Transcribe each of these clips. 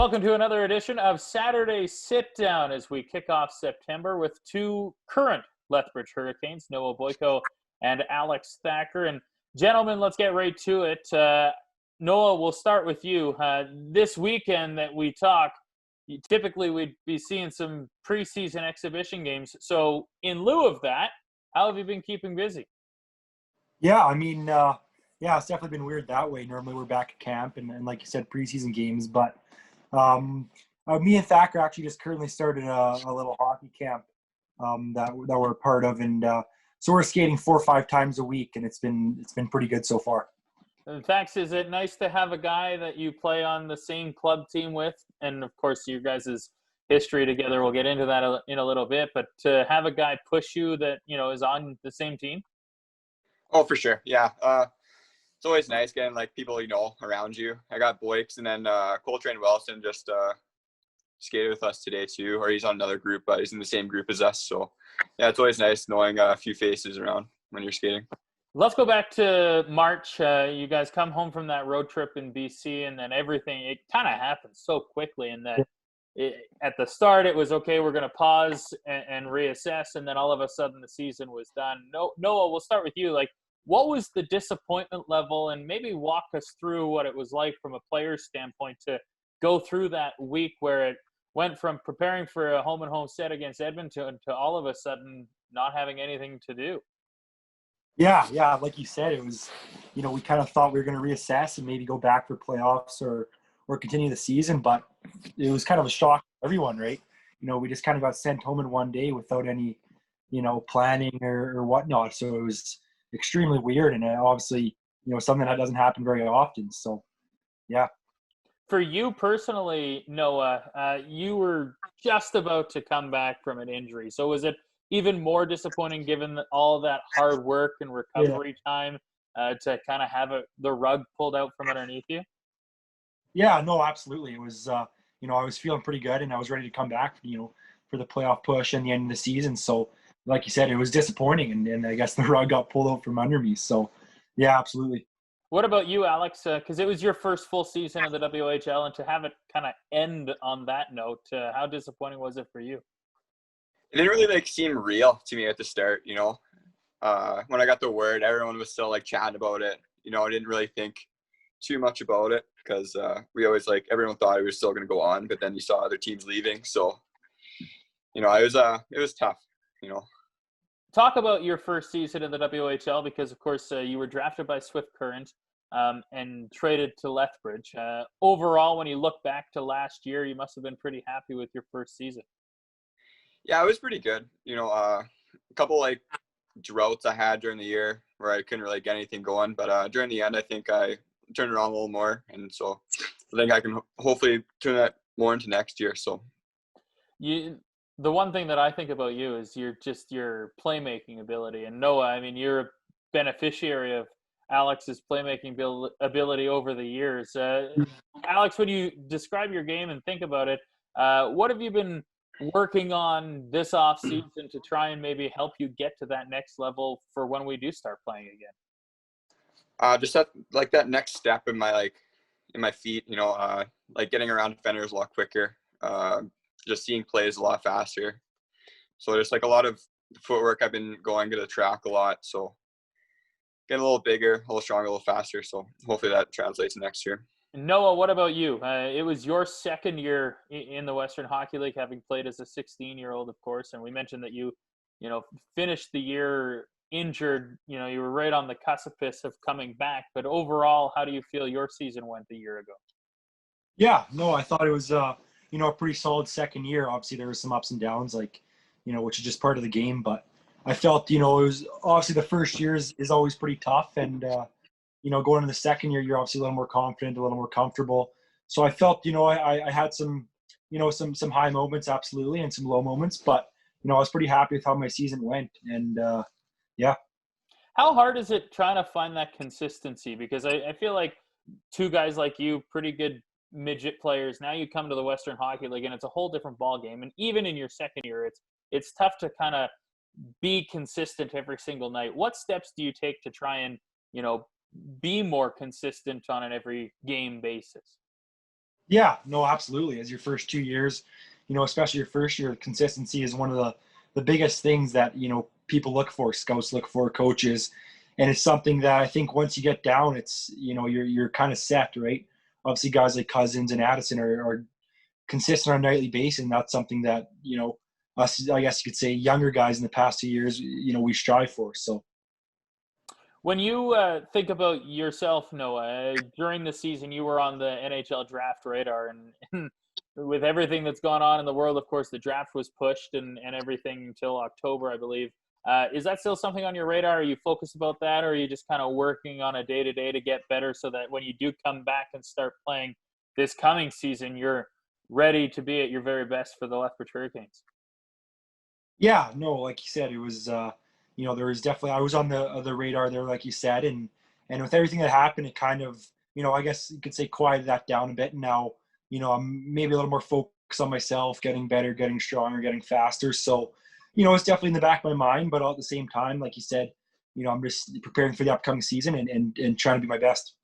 Welcome to another edition of Saturday Sit Down as we kick off September with two current Lethbridge Hurricanes, Noah Boyko and Alex Thacker. And gentlemen, let's get right to it. Noah, we'll start with you. This weekend that we talk, typically we'd be seeing some preseason exhibition games. So in lieu of that, how have you been keeping busy? It's definitely been weird that way. Normally we're back at camp and like you said, preseason games. But me and Thacker actually just currently started a little hockey camp that we're a part of. And so we're skating 4 or 5 times a week, and it's been pretty good so far. In fact, is it nice to have a guy that you play on the same club team with? And of course, your guys' history together, we'll get into that in a little bit. But to have a guy push you that, is on the same team? Oh, for sure. Yeah. It's always nice getting people around you. I got Boyks, and then Coltrane Wilson just skated with us today too, or he's on another group, but he's in the same group as us. So yeah, it's always nice knowing a few faces around when you're skating. Let's go back to March. You guys come home from that road trip in BC, and then it kind of happened so quickly. And that at the start, it was okay, we're going to pause and reassess, and then all of a sudden the season was done. Noah, we'll start with you. What was the disappointment level, and maybe walk us through what it was like from a player's standpoint to go through that week where it went from preparing for a home-and-home set against Edmonton to all of a sudden not having anything to do? Yeah. Like you said, it was, we kind of thought we were going to reassess and maybe go back for playoffs or continue the season, but it was kind of a shock to everyone, right? We just kind of got sent home in one day without any, planning or whatnot. So it was extremely weird, and obviously, something that doesn't happen very often. So, yeah. For you personally, Noah, you were just about to come back from an injury. So was it even more disappointing given all that hard work and recovery time to kind of have the rug pulled out from underneath you? Yeah, no, absolutely. It was, I was feeling pretty good, and I was ready to come back, for the playoff push and the end of the season. So, like you said, it was disappointing, and I guess the rug got pulled out from under me. So, yeah, absolutely. What about you, Alex? Because it was your first full season of the WHL, and to have it kind of end on that note, how disappointing was it for you? It didn't really seem real to me at the start. When I got the word, everyone was still chatting about it. I didn't really think too much about it because we always everyone thought it was still going to go on, but then you saw other teams leaving. So, it was tough. Talk about your first season in the WHL because, of course, you were drafted by Swift Current and traded to Lethbridge. Overall, when you look back to last year, you must have been pretty happy with your first season. Yeah, it was pretty good. A couple droughts I had during the year where I couldn't really get anything going, but during the end, I think I turned it on a little more, and so I think I can hopefully turn that more into next year. So the one thing that I think about you is your playmaking ability. And Noah, you're a beneficiary of Alex's playmaking ability over the years. Alex, when you describe your game and think about it, what have you been working on this offseason to try and maybe help you get to that next level for when we do start playing again? Just that next step in my feet, getting around defenders a lot quicker. Just seeing plays a lot faster. So just a lot of footwork I've been going to the track a lot. So getting a little bigger, a little stronger, a little faster. So hopefully that translates next year. Noah, what about you? It was your second year in the Western Hockey League, having played as a 16-year-old, of course. And we mentioned that you finished the year injured. You were right on the precipice of coming back. But overall, how do you feel your season went a year ago? Yeah, no, I thought it was a pretty solid second year. Obviously, there were some ups and downs, which is just part of the game. But I felt, it was obviously the first year is always pretty tough. And, going into the second year, you're obviously a little more confident, a little more comfortable. So I felt, I had some, some high moments, absolutely, and some low moments. But, I was pretty happy with how my season went. And, yeah. How hard is it trying to find that consistency? Because I feel like two guys like you, pretty good midget players, now you come to the Western Hockey League and it's a whole different ball game. And even in your second year, it's tough to kind of be consistent every single night. What steps do you take to try and, be more consistent on an every game basis? Yeah, no, absolutely. As your first 2 years, especially your first year, consistency is one of the biggest things that, people look for, scouts look for, coaches. And it's something that I think once you get down, it's, you're kind of set, right? Obviously guys like Cousins and Addison are consistent on a nightly basis. And that's something that, us, I guess you could say younger guys in the past 2 years, we strive for. So, When you think about yourself, Noah, during the season, you were on the NHL draft radar, and with everything that's gone on in the world, of course, the draft was pushed and everything until October, I believe. Is that still something on your radar? Are you focused about that, or are you just kind of working on a day-to-day to get better so that when you do come back and start playing this coming season, you're ready to be at your very best for the Lethbridge Hurricanes? yeah, no, like you said, it was, there was definitely, I was on the radar there, like you said, and with everything that happened, it kind of, I guess you could say quieted that down a bit. And now, I'm maybe a little more focused on myself, getting better, getting stronger, getting faster. So, it's definitely in the back of my mind, but all at the same time, like you said, I'm just preparing for the upcoming season and trying to be my best.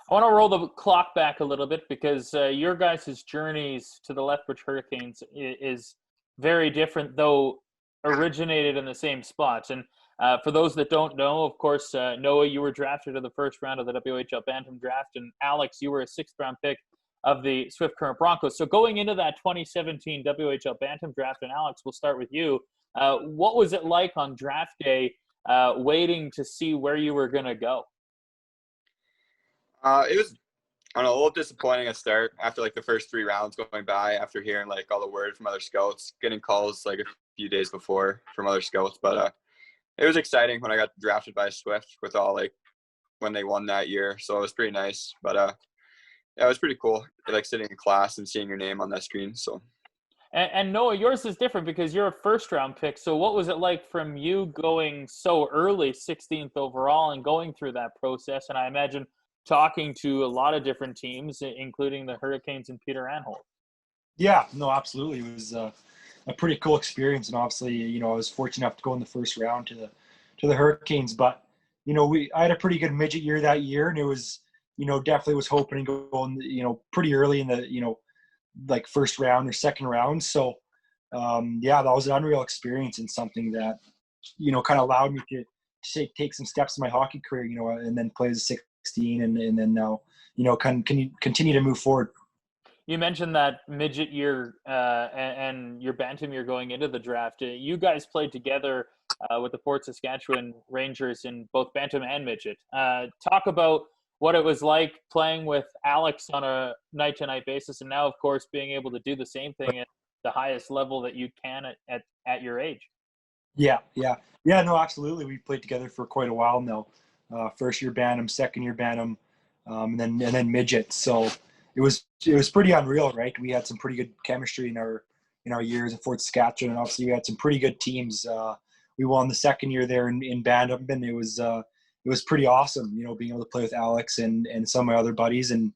I want to roll the clock back a little bit because your guys' journeys to the Lethbridge Hurricanes is very different, though originated in the same spots. And for those that don't know, of course, Noah, you were drafted in the first round of the WHL Bantam draft, and Alex, you were a sixth-round pick of the Swift Current Broncos. So going into that 2017 WHL Bantam draft, and Alex, we'll start with you. What was it like on draft day, waiting to see where you were going to go? It was, I don't know, a little disappointing at start after like the first 3 rounds going by, after hearing like all the word from other scouts, getting calls like a few days before from other scouts. But it was exciting when I got drafted by Swift with all like when they won that year. So it was pretty nice. But yeah, it was pretty cool, like sitting in class and seeing your name on that screen. So. And Noah, yours is different because you're a first-round pick. So what was it like from you going so early, 16th overall, and going through that process? And I imagine talking to a lot of different teams, including the Hurricanes and Peter Anholt. Yeah, no, absolutely. It was a pretty cool experience, and obviously, I was fortunate enough to go in the first round to the Hurricanes. But I had a pretty good midget year that year, and it was, definitely was hoping to go in, pretty early in the, like first round or second round. So, yeah, that was an unreal experience and something that, kind of allowed me to take some steps in my hockey career, and then play as a 16, and then now, can you continue to move forward. You mentioned that midget year and your bantam year going into the draft. You guys played together with the Fort Saskatchewan Rangers in both bantam and midget. Talk about what it was like playing with Alex on a night-to-night basis, and now, of course, being able to do the same thing at the highest level that you can at your age. Yeah. No, absolutely. We played together for quite a while now. First year bantam, second year bantam, and then midget. So it was pretty unreal, right? We had some pretty good chemistry in our years in Fort Saskatchewan, and obviously we had some pretty good teams. We won the second year there in bantam, and it was pretty awesome, being able to play with Alex and some of my other buddies, and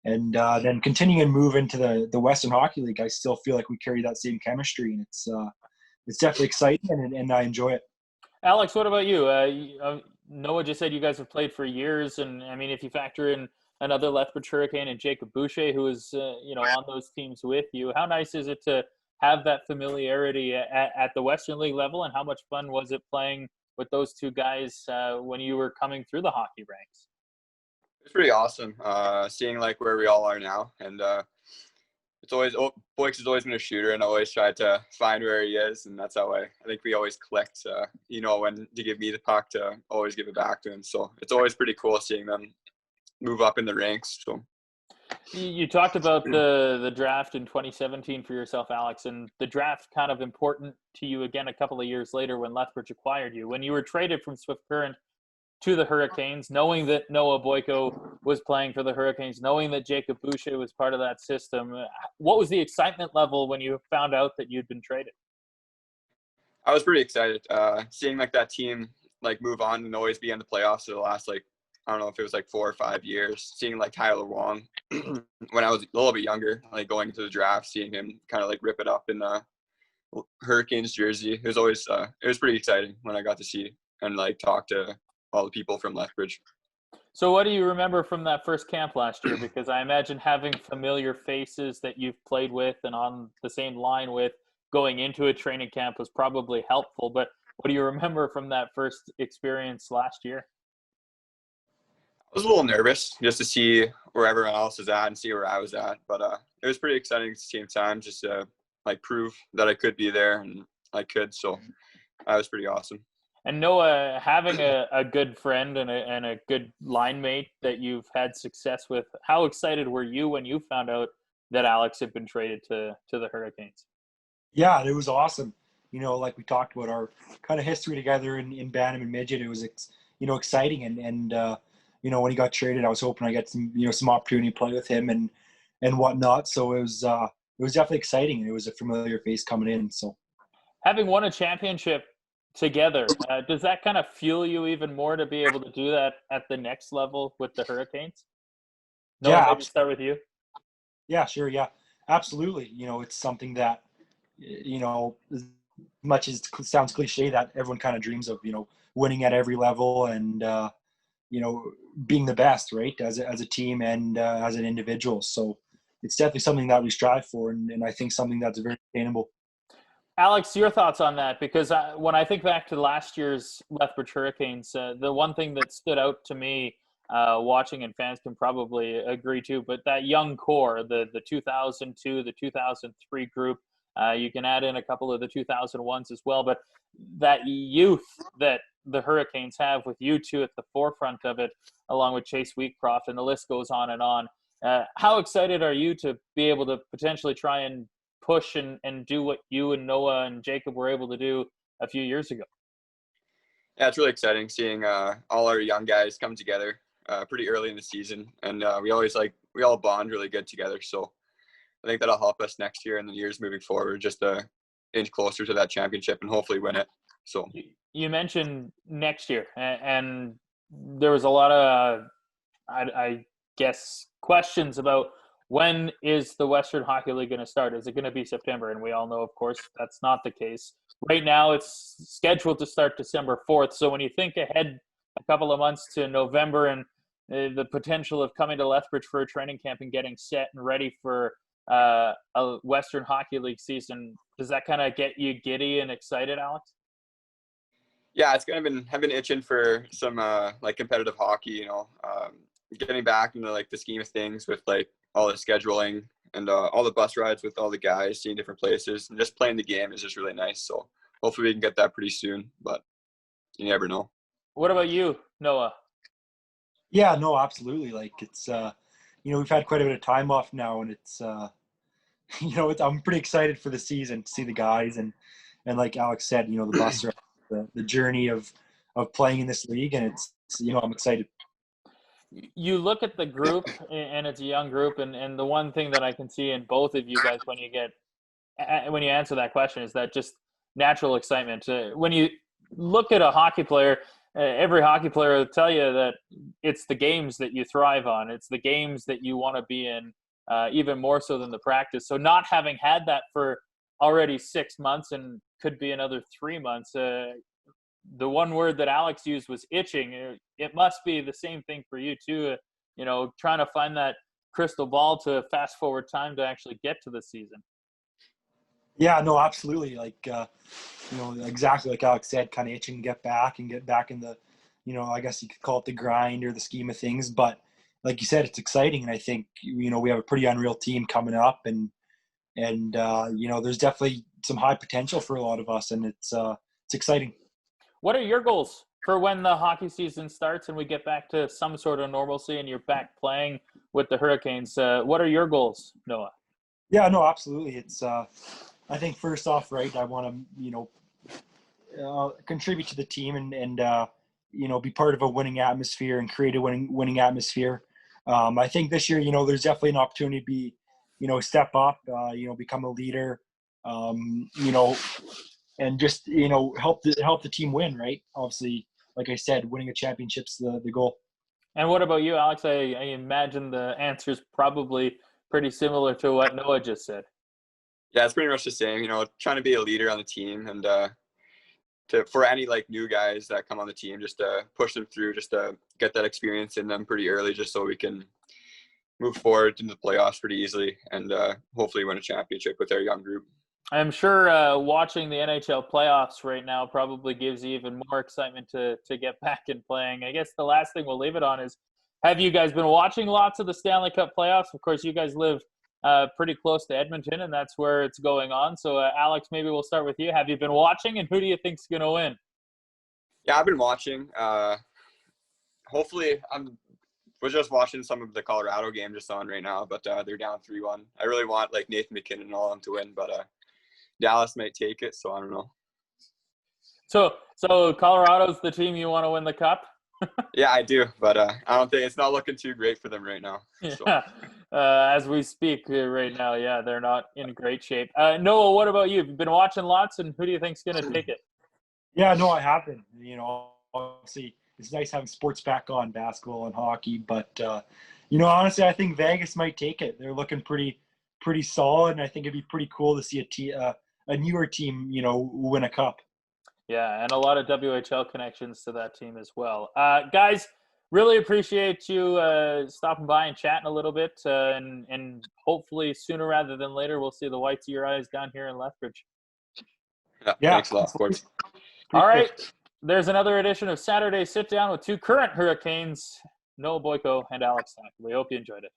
then continuing and move into the Western Hockey League. I still feel like we carry that same chemistry, and it's definitely exciting, and I enjoy it. Alex, what about you? Noah just said you guys have played for years, and I mean, if you factor in another Lethbridge Hurricane and Jacob Boucher, who is on those teams with you, how nice is it to have that familiarity at the Western League level, and how much fun was it playing with those two guys when you were coming through the hockey ranks? It's pretty awesome seeing like where we all are now, and it's always Boyks has always been a shooter, and I always tried to find where he is, and that's how I think we always clicked. When to give me the puck to always give it back to him. So it's always pretty cool seeing them move up in the ranks. So you talked about the draft in 2017 for yourself, Alex, and the draft kind of important to you again a couple of years later when Lethbridge acquired you. When you were traded from Swift Current to the Hurricanes, knowing that Noah Boyko was playing for the Hurricanes, knowing that Jacob Boucher was part of that system, what was the excitement level when you found out that you'd been traded? I was pretty excited seeing like that team like move on and always be in the playoffs for the last like, I don't know if it was like 4 or 5 years. Seeing like Tyler Wong when I was a little bit younger, like going into the draft, seeing him kind of like rip it up in the Hurricanes jersey. It was always it was pretty exciting when I got to see and like talk to all the people from Lethbridge. So what do you remember from that first camp last year? Because I imagine having familiar faces that you've played with and on the same line with going into a training camp was probably helpful. But what do you remember from that first experience last year? I was a little nervous just to see where everyone else is at and see where I was at, but it was pretty exciting at the same time, just to like prove that I could be there and I could. So that was pretty awesome. And Noah, having a good friend and a good line mate that you've had success with, how excited were you when you found out that Alex had been traded to the Hurricanes? Yeah, it was awesome. Like we talked about our kind of history together in Bantam and Midget, it was exciting, and when he got traded, I was hoping I get some opportunity to play with him and whatnot. So it was definitely exciting, and it was a familiar face coming in. So Having won a championship together, does that kind of fuel you even more to be able to do that at the next level with the Hurricanes? Noah, yeah, maybe start with you. yeah, sure, yeah, absolutely. It's something that as much as it sounds cliche, that everyone kind of dreams of, winning at every level and being the best, right, as a team and as an individual. So it's definitely something that we strive for, and I think something that's very attainable. Alex, your thoughts on that? Because when I think back to last year's Lethbridge Hurricanes, the one thing that stood out to me watching, and fans can probably agree to, but that young core, the 2002, the 2003 group, you can add in a couple of the 2001s as well, but that youth that the Hurricanes have with you two at the forefront of it, along with Chase Wheatcroft, and the list goes on and on. How excited are you to be able to potentially try and push and do what you and Noah and Jacob were able to do a few years ago? Yeah, it's really exciting seeing all our young guys come together pretty early in the season, and we all bond really good together. So I think that'll help us next year and the years moving forward, just to inch closer to that championship and hopefully win it. So you mentioned next year, and there was a lot of I guess questions about when is the Western Hockey League going to start? Is it going to be September? And we all know, of course, that's not the case. Right now, it's scheduled to start December 4th. So when you think ahead a couple of months to November and the potential of coming to Lethbridge for a training camp and getting set and ready for a Western Hockey League season, does that kind of get you giddy and excited, Alex? yeah, it's I've been itching for some like competitive hockey. Getting back into like the scheme of things with like all the scheduling and all the bus rides with all the guys, seeing different places, and just playing the game is just really nice. So hopefully we can get that pretty soon, but you never know. What about you, Noah? Yeah, no, absolutely. Like it's we've had quite a bit of time off now, and it's I'm pretty excited for the season to see the guys and like Alex said, the bus ride, the journey of playing in this league, and it's I'm excited. You look at the group, and it's a young group, and the one thing that I can see in both of you guys when you answer that question is that just natural excitement. When you look at a hockey player, every hockey player will tell you that it's the games that you thrive on. It's the games that you want to be in, even more so than the practice. So not having had that for already 6 months and could be another 3 months, the one word that Alex used was itching. It must be the same thing for you too. Trying to find that crystal ball to fast forward time to actually get to the season. Yeah, no, absolutely. Like, exactly like Alex said, kind of itching to get back in the, I guess you could call it the grind or the scheme of things. But like you said, it's exciting. And I think, we have a pretty unreal team coming up, and there's definitely some high potential for a lot of us, and it's exciting. What are your goals for when the hockey season starts and we get back to some sort of normalcy and you're back playing with the Hurricanes? What are your goals, Noah? Yeah, no, absolutely. It's, I think first off, right, I want to, contribute to the team and be part of a winning atmosphere and create a winning atmosphere. I think this year, there's definitely an opportunity to be, step up, become a leader, and just help the team win, right? Obviously, like I said, winning a championship's the goal. And what about you, Alex? I imagine the answer is probably pretty similar to what Noah just said. Yeah, it's pretty much the same. Trying to be a leader on the team and for any like new guys that come on the team, just to push them through, just to get that experience in them pretty early, just so we can move forward into the playoffs pretty easily and hopefully win a championship with our young group. I'm sure watching the NHL playoffs right now probably gives you even more excitement to get back in playing. I guess the last thing we'll leave it on is, have you guys been watching lots of the Stanley Cup playoffs? Of course, you guys live pretty close to Edmonton, and that's where it's going on. So, Alex, maybe we'll start with you. Have you been watching, and who do you think's going to win? Yeah, I've been watching. Hopefully, we're just watching some of the Colorado game just on right now, but they're down 3-1. I really want like Nathan McKinnon and all them to win, but Dallas might take it, so I don't know. So Colorado's the team you want to win the cup? Yeah, I do, but I don't think it's not looking too great for them right now. So. Yeah. As we speak right now, yeah, they're not in great shape. Noah, what about you? You've been watching lots, and who do you think's going to take it? Yeah, no, I have been. You know, obviously it's nice having sports back on, basketball and hockey, but you know, honestly, I think Vegas might take it. They're looking pretty solid, and I think it'd be pretty cool to see a newer team, you know, win a cup. Yeah, and a lot of WHL connections to that team as well. Guys, really appreciate you stopping by and chatting a little bit, and hopefully sooner rather than later we'll see the whites of your eyes down here in Lethbridge. Yeah. Thanks a lot, sports. All right, there's another edition of Saturday Sit Down with two current Hurricanes, Noah Boyko and Alex Thacker. We hope you enjoyed it.